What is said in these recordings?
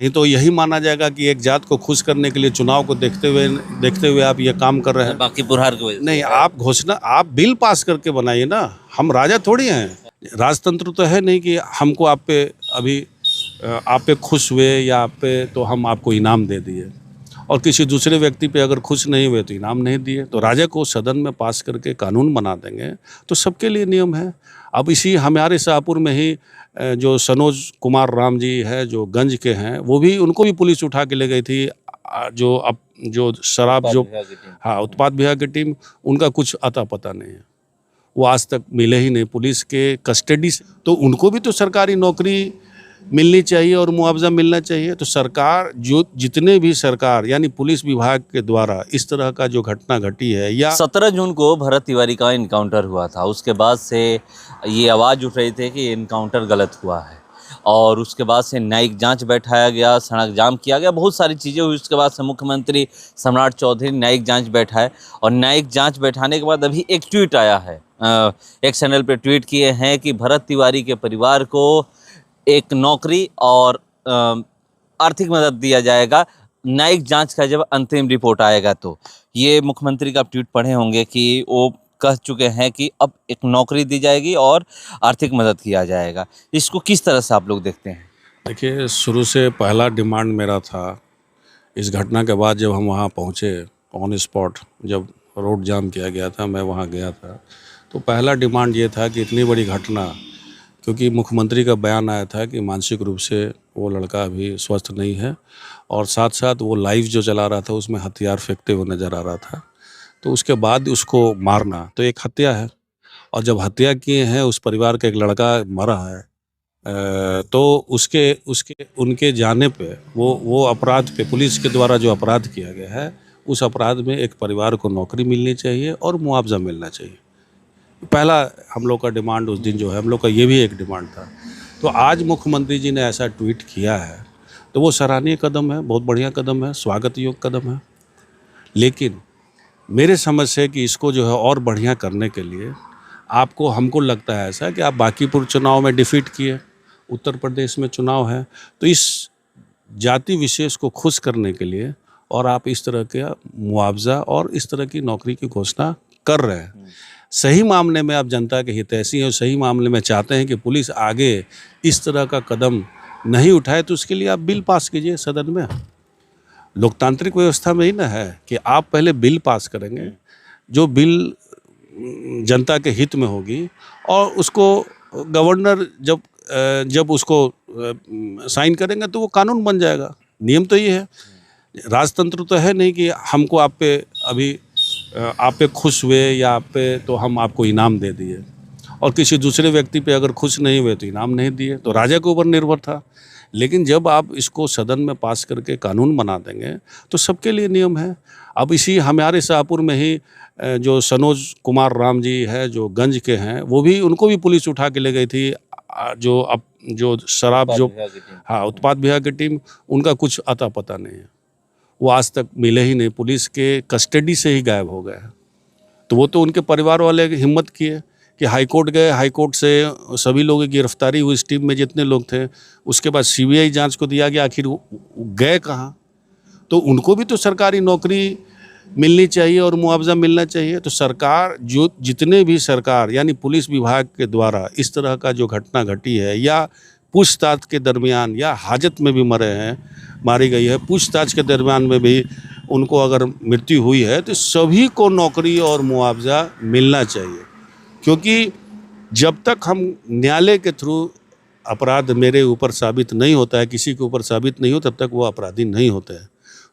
नहीं तो यही माना जाएगा कि एक जात को खुश करने के लिए चुनाव को देखते हुए आप ये काम कर रहे हैं। बाकी पुरहार की वजह से। नहीं, आप बिल पास करके बनाइए ना, हम राजा थोड़ी हैं। राजतंत्र तो है नहीं कि हमको आप पे खुश हुए या आप पे तो हम आपको इनाम दे दिए, और किसी दूसरे व्यक्ति पे अगर खुश नहीं हुए तो इनाम नहीं दिए। तो राजा को सदन में पास करके कानून बना देंगे तो सबके लिए नियम है। अब इसी हमारे शाहपुर में ही जो सनोज कुमार राम जी है, जो गंज के हैं, वो भी, उनको भी पुलिस उठा के ले गई थी। जो शराब जो हाँ, उत्पाद विभाग की टीम, उनका कुछ अता पता नहीं है, वो आज तक मिले ही नहीं पुलिस के कस्टडी से। तो उनको भी तो सरकारी नौकरी मिलनी चाहिए और मुआवजा मिलना चाहिए। तो सरकार, जो जितने भी सरकार यानी पुलिस विभाग के द्वारा इस तरह का जो घटना घटी है, या 17 जून को भरत तिवारी का इनकाउंटर हुआ था, उसके बाद से ये आवाज़ उठ रही थी कि इनकाउंटर गलत हुआ है, और उसके बाद से न्यायिक जांच बैठाया गया, सड़क जाम किया गया, बहुत सारी चीज़ें हुई। उसके बाद से मुख्यमंत्री सम्राट चौधरी न्यायिक जांच बैठाए, और न्यायिक जांच बैठाने के बाद अभी एक ट्वीट आया है, एक चैनल पे ट्वीट किए हैं कि भरत तिवारी के परिवार को एक नौकरी और आर्थिक मदद दिया जाएगा न्यायिक जांच का जब अंतिम रिपोर्ट आएगा। तो ये मुख्यमंत्री का ट्वीट पढ़े होंगे कि वो कह चुके हैं कि अब एक नौकरी दी जाएगी और आर्थिक मदद किया जाएगा। इसको किस तरह से आप लोग देखते हैं? देखिए, शुरू से पहला डिमांड मेरा था, इस घटना के बाद जब हम वहाँ पहुँचे ऑन स्पॉट, जब रोड जाम किया गया था, मैं वहाँ गया था, तो पहला डिमांड ये था कि इतनी बड़ी घटना, क्योंकि मुख्यमंत्री का बयान आया था कि मानसिक रूप से वो लड़का अभी स्वस्थ नहीं है, और साथ साथ वो लाइव जो चला रहा था उसमें हथियार फेंकते हुए नज़र आ रहा था। तो उसके बाद उसको मारना तो एक हत्या है, और जब हत्या किए हैं, उस परिवार का एक लड़का मरा है, तो उनके जाने पे वो अपराध पे पुलिस के द्वारा जो अपराध किया गया है, उस अपराध में एक परिवार को नौकरी मिलनी चाहिए और मुआवजा मिलना चाहिए। पहला हम लोग का डिमांड उस दिन जो है, हम लोग का ये भी एक डिमांड था। तो आज मुख्यमंत्री जी ने ऐसा ट्वीट किया है, तो वो सराहनीय कदम है, बहुत बढ़िया कदम है, स्वागत योग्य कदम है। लेकिन मेरे समझ से कि इसको जो है और बढ़िया करने के लिए हमको लगता है ऐसा कि आप बांकीपुर चुनाव में डिफीट किए, उत्तर प्रदेश में चुनाव है, तो इस जाति विशेष को खुश करने के लिए और आप इस तरह के मुआवजा और इस तरह की नौकरी की घोषणा कर रहे हैं। सही मामले में आप जनता के हितैषी हैं और सही मामले में चाहते हैं कि पुलिस आगे इस तरह का कदम नहीं उठाए, तो उसके लिए आप बिल पास कीजिए सदन में। लोकतांत्रिक व्यवस्था में ही ना है कि आप पहले बिल पास करेंगे, जो बिल जनता के हित में होगी, और उसको गवर्नर जब उसको साइन करेंगे तो वो कानून बन जाएगा। नियम तो ये है, राजतंत्र तो है नहीं कि हमको आप पे खुश हुए या आप पे तो हम आपको इनाम दे दिए, और किसी दूसरे व्यक्ति पे अगर खुश नहीं हुए तो इनाम नहीं दिए। तो राजा के ऊपर निर्भर था। लेकिन जब आप इसको सदन में पास करके कानून बना देंगे तो सबके लिए नियम है। अब इसी हमारे शाहपुर में ही जो सनोज कुमार राम जी है, जो गंज के हैं, वो भी, उनको भी पुलिस उठा के ले गई थी। जो शराब जो हाँ, उत्पाद विभाग की टीम, उनका कुछ अता पता नहीं है, वो आज तक मिले ही नहीं, पुलिस के कस्टडी से ही गायब हो गए। तो वो तो उनके परिवार वाले हिम्मत किए कि हाईकोर्ट गए, हाईकोर्ट से सभी लोगों की गिरफ्तारी हुई, इस टीम में जितने लोग थे। उसके बाद सीबीआई जांच को दिया गया, आखिर गए कहाँ? तो उनको भी तो सरकारी नौकरी मिलनी चाहिए और मुआवजा मिलना चाहिए। तो सरकार, जो जितने भी सरकार यानी पुलिस विभाग के द्वारा इस तरह का जो घटना घटी है, या पूछताछ के दरमियान, या हाजत में भी मारी गई है, पूछताछ के दरमियान में भी उनको अगर मृत्यु हुई है, तो सभी को नौकरी और मुआवजा मिलना चाहिए। क्योंकि जब तक हम न्यायालय के थ्रू अपराध मेरे ऊपर साबित नहीं होता है, किसी के ऊपर साबित नहीं हो, तब तक वो अपराधी नहीं होते हैं।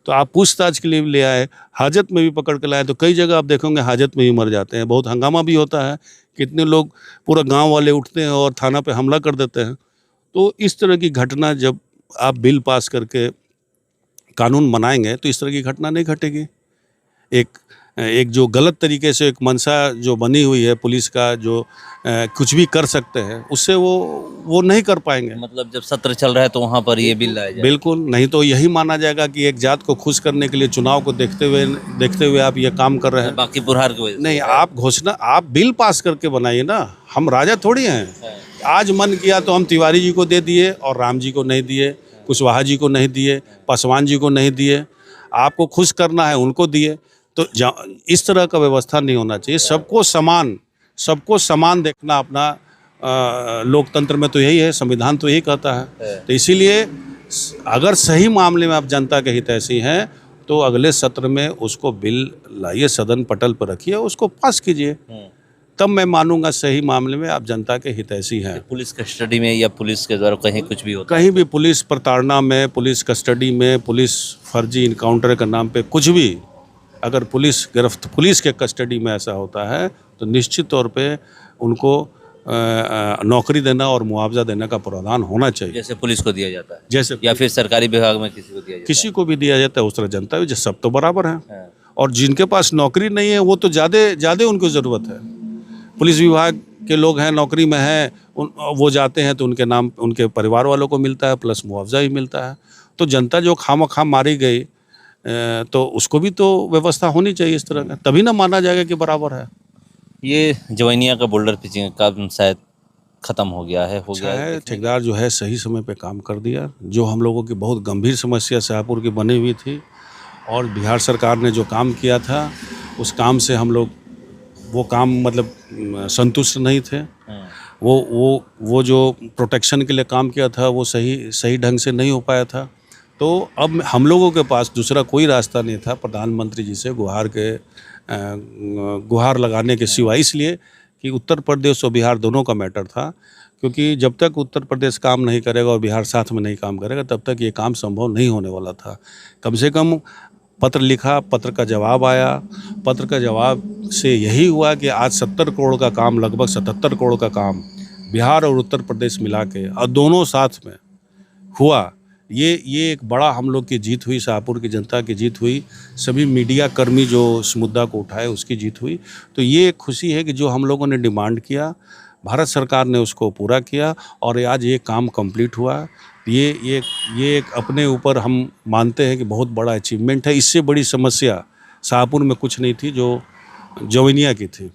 तो आप पूछताछ के लिए ले आए, हाजत में भी पकड़ के लाए, तो कई जगह आप देखोगे हाजत में भी मर जाते हैं। बहुत हंगामा भी होता है, कितने लोग, पूरा गांव वाले उठते हैं और थाना पे हमला कर देते हैं। तो इस तरह की घटना, जब आप बिल पास करके कानून बनाएंगे तो इस तरह की घटना नहीं घटेगी। एक जो गलत तरीके से एक मंशा जो बनी हुई है पुलिस का, जो कुछ भी कर सकते हैं, उससे वो नहीं कर पाएंगे। मतलब जब सत्र चल रहा है तो वहाँ पर ये बिल लाया जाए? बिल्कुल नहीं, तो यही माना जाएगा कि एक जात को खुश करने के लिए चुनाव को देखते हुए आप ये काम कर रहे हैं। बाकी पुरहार की वजह से। नहीं, आप बिल पास करके बनाइए ना, हम राजा थोड़ी हैं। आज मन किया तो हम तिवारी जी को दे दिए और राम जी को नहीं दिए, कुशवाहा जी को नहीं दिए, पासवान जी को नहीं दिए, आपको खुश करना है उनको दिए। तो इस तरह का व्यवस्था नहीं होना चाहिए। सबको समान देखना अपना लोकतंत्र में तो यही है, संविधान तो यही कहता है। तो इसीलिए अगर सही मामले में आप जनता के हितैषी हैं तो अगले सत्र में उसको बिल लाइए, सदन पटल पर रखिए, उसको पास कीजिए, तब मैं मानूंगा सही मामले में आप जनता के हितैषी हैं। पुलिस कस्टडी में या पुलिस के द्वारा कहीं कुछ भी होता है? कहीं भी पुलिस प्रताड़ना में, पुलिस कस्टडी में, पुलिस फर्जी इनकाउंटर के नाम पे कुछ भी, अगर पुलिस के कस्टडी में ऐसा होता है तो निश्चित तौर पे उनको नौकरी देना और मुआवजा देने का प्रावधान होना चाहिए, जैसे पुलिस को दिया जाता है, जैसे या फिर सरकारी विभाग में किसी को दिया जाता किसी को भी दिया जाता है। उस तरह जनता भी, सब तो बराबर है। है? और जिनके पास नौकरी नहीं है वो तो ज़्यादा उनको ज़रूरत है। पुलिस विभाग के लोग हैं, नौकरी में हैं, वो जाते हैं तो उनके नाम उनके परिवार वालों को मिलता है, प्लस मुआवजा भी मिलता है। तो जनता जो खामखा मारी गई तो उसको भी तो व्यवस्था होनी चाहिए इस तरह का, तभी ना माना जाएगा कि बराबर है। ये जवैनिया का बोल्डर पिचिंग का शायद खत्म हो गया है, ठेकेदार जो है सही समय पे काम कर दिया। जो हम लोगों की बहुत गंभीर समस्या शाहपुर की बनी हुई थी और बिहार सरकार ने जो काम किया था उस काम से हम लोग वो काम मतलब संतुष्ट नहीं थे। वो जो प्रोटेक्शन के लिए काम किया था वो सही ढंग से नहीं हो पाया था। तो अब हम लोगों के पास दूसरा कोई रास्ता नहीं था प्रधानमंत्री जी से गुहार लगाने के सिवा, इसलिए कि उत्तर प्रदेश और बिहार दोनों का मैटर था। क्योंकि जब तक उत्तर प्रदेश काम नहीं करेगा और बिहार साथ में नहीं काम करेगा तब तक ये काम संभव नहीं होने वाला था। कम से कम पत्र लिखा, पत्र का जवाब आया, पत्र का जवाब से यही हुआ कि आज 70 करोड़ का काम, लगभग 77 करोड़ का काम बिहार और उत्तर प्रदेश मिला के और दोनों साथ में हुआ। ये एक बड़ा हम लोग की जीत हुई, शाहपुर की जनता की जीत हुई, सभी मीडिया कर्मी जो इस मुद्दा को उठाए उसकी जीत हुई। तो ये एक खुशी है कि जो हम लोगों ने डिमांड किया भारत सरकार ने उसको पूरा किया और आज ये काम कंप्लीट हुआ। ये एक अपने ऊपर हम मानते हैं कि बहुत बड़ा अचीवमेंट है। इससे बड़ी समस्या शाहपुर में कुछ नहीं थी जो जवैनिया की थी।